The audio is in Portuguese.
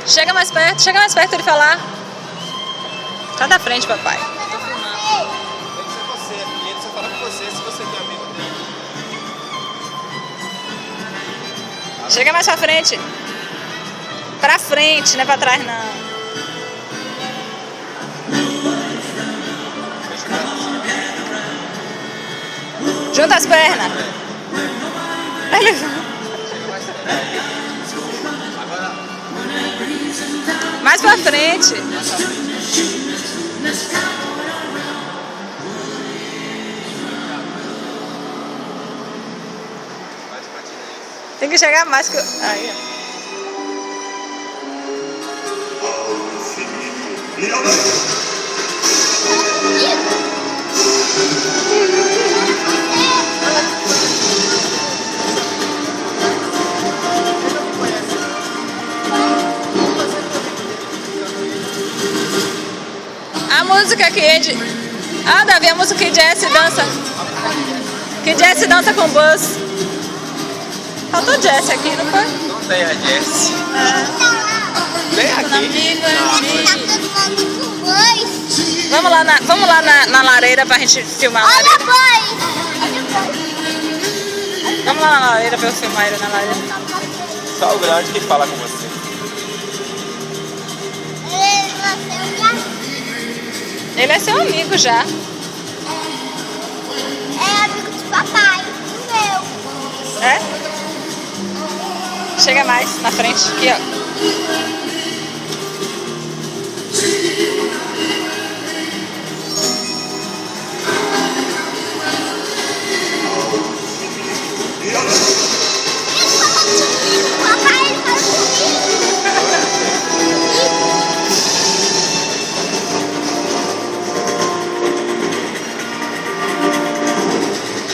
Chega mais perto ele falar. Tá da frente, papai. Tô filmando. Tem que ser você. E ele só fala com você se você tem amigo dele. Chega mais pra frente. Pra frente, não é pra trás não. Junta as pernas. Ele... Chega mais perto. Agora. Mais pra frente. Mais pra frente. Mais pra direita. Tem que chegar mais que... Aí, ó. A música que Ed... Ah, Davi, a música que Jesse dança. Que Jesse dança com Buzz. Faltou Jesse aqui, não foi? Não tem a Jess. Vem aqui. Vamos lá na lareira pra gente filmar a lareira. Vamos lá na lareira pra eu filmar ele na lareira. Só o grande que fala com você. Ele é seu amigo já. É amigo de papai, do meu. É? Chega mais na frente, aqui ó.